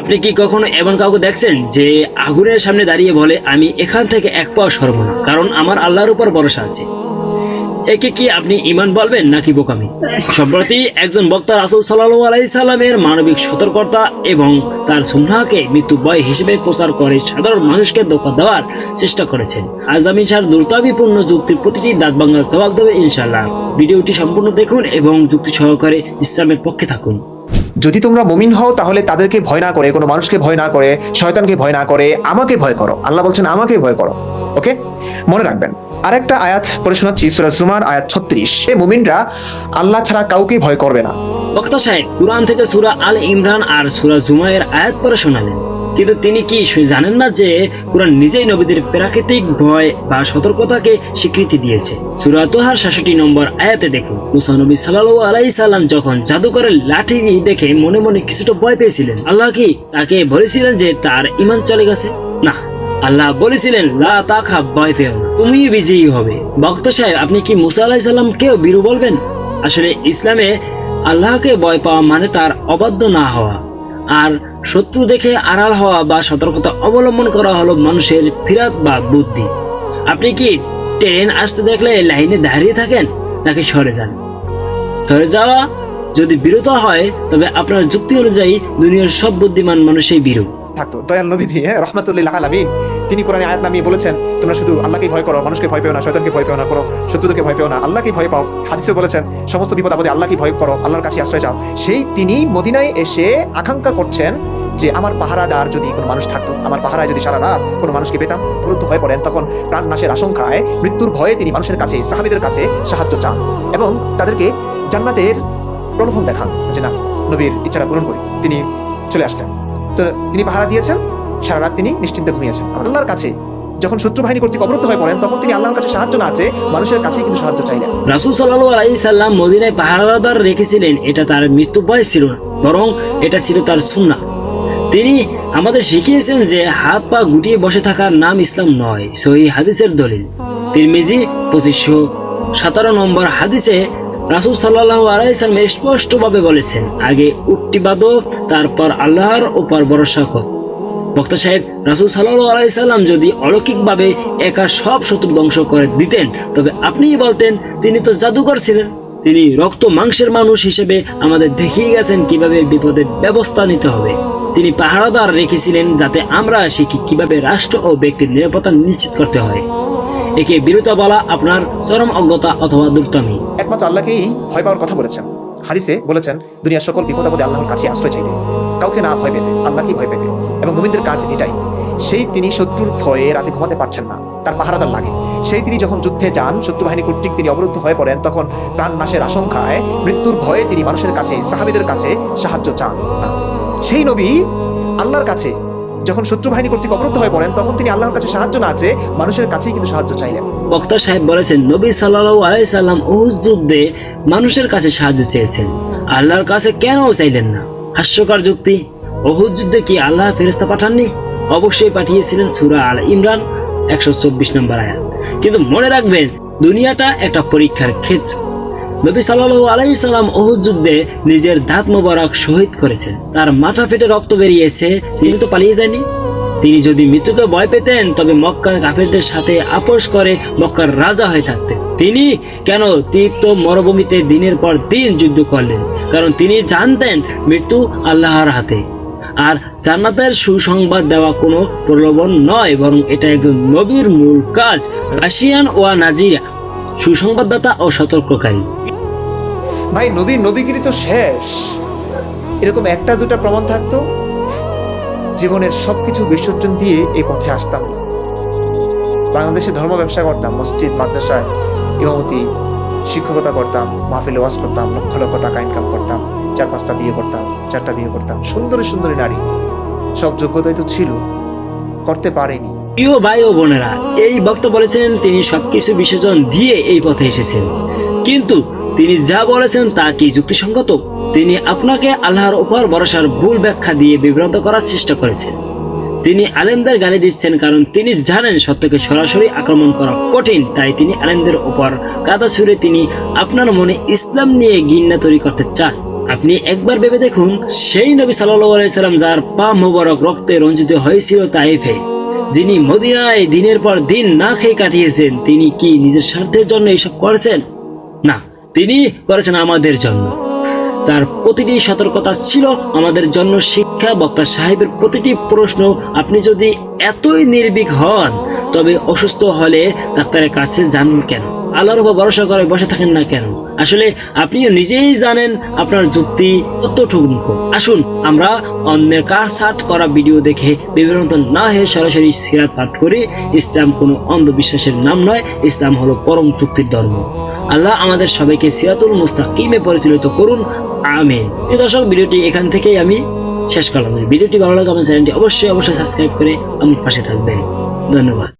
আপনি কি কখনো এমন কাউকে দেখছেন যে আগুনের সামনে দাঁড়িয়ে বলে আমি এখান থেকে এক পাও সরব না, কারণ আমার আল্লাহর উপর ভরসা আছে? একে কি আপনি ঈমান বলবেন নাকি বোকামি? সম্প্রতি একজন বক্তা রাসূল সাল্লাল্লাহু আলাইহি সাল্লামের মানবিক সতর্কতা এবং তার সুন্নাহকে মৃত্যু ভয় হিসেবে প্রচার করে সাধারণ মানুষকে ধোঁকা দেওয়ার চেষ্টা করেছেন। আজ আমি তার দ্রুতাবিপূর্ণ যুক্তির প্রতিটি দাঁত ভাঙার জবাব দেবে ইনশাআল্লাহ। ভিডিওটি সম্পূর্ণ দেখুন এবং যুক্তি সহকারে ইসলামের পক্ষে থাকুন। যদি তোমরা মুমিন হও তাহলে তাদেরকে ভয় না করে, কোনো মানুষকে ভয় না করে, শয়তানকে ভয় না করে আমাকে ভয় করো। আল্লাহ বলছেন আমাকে ভয় করো। ওকে, মনে রাখবেন। আরেকটা আয়াত পড়ে শোনাচ্ছি, সূরা জুমার আয়াত 36। মুমিনরা আল্লাহ ছাড়া কাউকে ভয় করবে না। বক্তা সাহেব কুরআন থেকে সূরা আল ইমরান আর সূরা জুমায়ের আয়াত পড়ে শোনালেন, কিন্তু তিনি কি জানেন না যে কুরআন নিজেই নবীদের প্রাকৃতিক ভয় বা সতর্কতাকে স্বীকৃতি দিয়েছে? সূরা তোহার 66 নম্বর আয়াতে দেখুন, মুসা নবী সাল্লাল্লাহু আলাইহি সাল্লাম যখন জাদুকরের লাঠি দেখে মনে মনে কিছুটা ভয় পেয়েছিলেন, আল্লাহ কি তাকে বলেছিলেন যে তার ঈমান চলে গেছে? না, আল্লাহ বলেছিলেন লা তাখাফ, ভয় পেও না, তুমি বিজয়ী হবে। বক্তা সাহেব, আপনি কি মুসা আলাইহিস সালামকেও বীরু বলবেন? আসলে ইসলামে আল্লাহকে ভয় পাওয়া মানে তার অবাধ্য না হওয়া, আর শত্রু দেখে আড়াল হওয়া বা সতর্কতা অবলম্বন করা হলো মানুষের ফিরাত বা বুদ্ধি। আপনি কি ট্রেন আসতে দেখলে লাইনে দাঁড়িয়ে থাকেন নাকি সরে যান? সরে যাওয়া যদি বিরত হয় তবে আপনার যুক্তি অনুযায়ী দুনিয়ার সব বুদ্ধিমান মানুষই বীরু থাকতো। দয়াল নবীজি রহমাতুল্লিল আলামিন তিনি কোরআনে আয়াত নামিয়ে বলেছেন তোমরা শুধু আল্লাহকেই ভয় করো, মানুষকে ভয় পেও না, শয়তানকে ভয় পেও না, কোনো শত্রুদেরকে ভয় পেও না, আল্লাহকেই ভয় পাও। হাদিসে বলেছেন সমস্ত বিপদ আপদে আল্লাহকেই ভয় করো, আল্লাহর কাছে আশ্রয় চাও। সেই তিনি মদিনায় এসে আকাঙ্ক্ষা করছেন যে আমার পাহারাদার যদি কোনো মানুষ থাকতো, আমার পাহারায় যদি সারা রাত কোনো মানুষকে পেতাম। ক্রুদ্ধ হয়ে পড়েন, তখন প্রাণ নাশের আশঙ্কায় মৃত্যুর ভয়ে তিনি মানুষের কাছে, সাহাবীদের কাছে সাহায্য চান এবং তাদেরকে জান্নাতের প্রলোভন দেখান যে না, নবীর ইচ্ছাটা পূরণ করি। তিনি চলে আসলেন, তো তিনি পাহারা দিয়েছেন, সারা রাত তিনি নিশ্চিন্তে ঘুমিয়েছেন। আল্লাহর কাছে যখন শত্রু বাহিনী কর্তৃক অবরুদ্ধ হয়ে পড়েন, তখন তিনি আল্লাহর কাছে সাহায্য না চেয়ে মানুষের কাছেই কিন্তু সাহায্য চাইলেন। রাসূল সাল্লাল্লাহু আলাইহি সাল্লাম মদিনায় পাহারাদার রেখেছিলেন, এটা তার মৃত্যু ভয় ছিল না, বরং এটা ছিল তার সুন্নাহ। তিনি আমাদের শিখিয়েছেন যে হাত পা গুটিয়ে বসে থাকার নাম ইসলাম নয়। সহিহ হাদিসের দলিল তিরমিজি 2517 নম্বর হাদিসে রাসূল সাল্লাল্লাহু আলাইহি সাল্লাম স্পষ্টভাবে বলেছেন, আগে উটটি বাঁধো, তারপর আল্লাহর উপর ভরসা কর। বক্তা সাহেব, রাসূল সাল্লাল্লাহু আলাইহি সাল্লাম যদি অলৌকিকভাবে একা সব শত্রু ধ্বংস করে দিতেন তবে আপনিই বলতেন তিনি তো জাদুকর ছিলেন। তিনি রক্ত মাংসের মানুষ হিসেবে আমাদের দেখিয়ে গেছেন কিভাবে বিপদের ব্যবস্থা নিতে হবে। তিনি পাহারাদার রেখেছিলেন যাতে আমরা শিখি কিভাবে রাষ্ট্র ও ব্যক্তির নিরাপত্তা নিশ্চিত করতে হয়। একে বিরতা বলা আপনার চরম অজ্ঞতা অথবা দুর্তামি। একমাত্র আল্লাহকেই ভয় পাওয়ার কথা বলেছেন। হাদিসে বলেছেন দুনিয়ার সকল বিপদ আপদে আল্লাহর কাছে আশ্রয় চাইতে, কাউকে না ভয় পেতে, আল্লাহকেই ভয় পেতে। এবং মুমিনদের কাজ এটাই। সেই তিনি শত্রুর ভয়ে রাতে ঘুমাতে পারছেন না, তার পাহারাদার লাগে। সেই তিনি যখন যুদ্ধে যান, শত্রু বাহিনী কর্তৃক তিনি অবরুদ্ধ হয়ে পড়েন, তখন প্রাণ নাশের আশঙ্কায় মৃত্যুর ভয়ে তিনি মানুষের কাছে, সাহাবীদের কাছে সাহায্য চান। সেই নবী আল্লাহর কাছে যখন শত্রু বাহিনী কর্তৃক অবরুদ্ধ হয়ে পড়েন, তখন তিনি আল্লাহর কাছে সাহায্য না চেয়ে মানুষের কাছেই কিন্তু সাহায্য চাইলেন। বক্তা সাহেব বলেছেন নবী সাল্লাল্লাহু আলাইহি সাল্লাম উহুদ যুদ্ধে মানুষের কাছে সাহায্য চেয়েছেন, আল্লাহর কাছে কেন চাইলেন না? হাস্যকর যুক্তি। উহুদ যুদ্ধে কি আল্লাহ ফেরেশতা পাঠাননি? অবশ্যই পাঠিয়েছিলেন। সূরা আল ইমরান 124 নম্বর আয়াত। কিন্তু মনে রাখবেন, দুনিয়াটা একটা পরীক্ষার ক্ষেত্র। নবী সাল্লাল্লাহু আলাইহি সাল্লাম উহুদ যুদ্ধে নিজের দাঁত মোবারক শহীদ করেছেন, তার মাথা ফেটে রক্ত বেরিয়েছে, তিনি তো পালিয়ে যাননি। তিনি যদি মৃত্যুকে ভয় পেতেন তবে মক্কার কাফেরদের সাথে আপোষ করে মক্কার রাজা হয়ে থাকতেন। তিনি কেন তীর্থ মরুভূমিতে দিনের পর দিন যুদ্ধ করলেন? কারণ তিনি জানতেন মৃত্যু আল্লাহর হাতে, আর জান্নাতের সুসংবাদ দেওয়া কোনো প্রলোভন নয়, বরং এটা একজন নবীর মূল কাজ। রাশিয়ান ওয়া নাজিরা, সুসংবাদদাতা ও সতর্ককারী। ভাই, নবীগিরি তো শেষ। এরকম একটা দুটা প্রমাণ থাকতো, জীবনের সবকিছু বিসর্জন দিয়ে এই পথে আসতাম না। বাংলাদেশে ধর্ম ব্যবসা করতাম, মসজিদ মাদ্রাসায় ইমামতি, শিক্ষকতা করতাম, মাহফিলে ওয়াজ করতাম, লক্ষ লক্ষ টাকা ইনকাম করতাম, 4-5টা বিয়ে করতাম, 4টা বিয়ে করতাম, সুন্দরী সুন্দরী নারী, সব যোগ্যতাই তো ছিল, করতে পারেনি। প্রিয় ভাই ও বোনেরা, এই বক্তা বলেছেন তিনি সবকিছু বিসর্জন দিয়ে এই পথে এসেছেন, কিন্তু তিনি যা বলেছেন তা কি যুক্তিসঙ্গত? তিনি আপনাকে আল্লাহর উপর ভরসার ভুল ব্যাখ্যা দিয়ে বিভ্রান্ত করার চেষ্টা করেছেন। তিনি আলেমদের গালি দিচ্ছেন কারণ তিনি জানেন সত্যকে সরাসরি আক্রমণ করা কঠিন, তাই তিনি আলেমদের উপর কাদা ছুঁড়ে তিনি আপনার মনে ইসলাম নিয়ে ঘৃণা তৈরি করতে চান। আপনি একবার ভেবে দেখুন, সেই নবী সাল্লাল্লাহু আলাইহি সাল্লাম যার পা মোবারক রক্তে রঞ্জিত হয়েছিল তাইফে, যিনি মদিনায় দিনের পর দিন না খেয়ে কাটিয়েছেন, তিনি কি নিজের স্বার্থের জন্য এসব করেছেন? না, তিনি করেছেন আমাদের জন্য। তার প্রতিটি সতর্কতা ছিল আমাদের জন্য শিক্ষা। বক্তা সাহেবের প্রতিটি প্রশ্ন, আপনি যদি এতই নির্ভীক হন তবে অসুস্থ হলে ডাক্তারের কাছে যান কেন? আল্লাহর উপর ভরসা করে বসে থাকেন না কেন? আসলে আপনিও নিজেই জানেন আপনার যুক্তি কতটুকু। আসুন আমরা অন্যের কারসাট করা ভিডিও দেখে বিভ্রান্ত না হয়ে সরাসরি সিরাত পাঠ করি। ইসলাম কোনো অন্ধবিশ্বাসের নাম নয়, ইসলাম হলো পরম চুক্তির ধর্ম। আল্লাহ আমাদের সবাইকে সিরাতুল মুস্তাকিমে পরিচালিত করুন, আমিন। এই দর্শক, ভিডিওটি এখান থেকেই আমি শেষ করলাম। ভিডিওটি ভালো লাগে আমার চ্যানেলটি অবশ্যই সাবস্ক্রাইব করে আমার পাশে থাকবেন। ধন্যবাদ।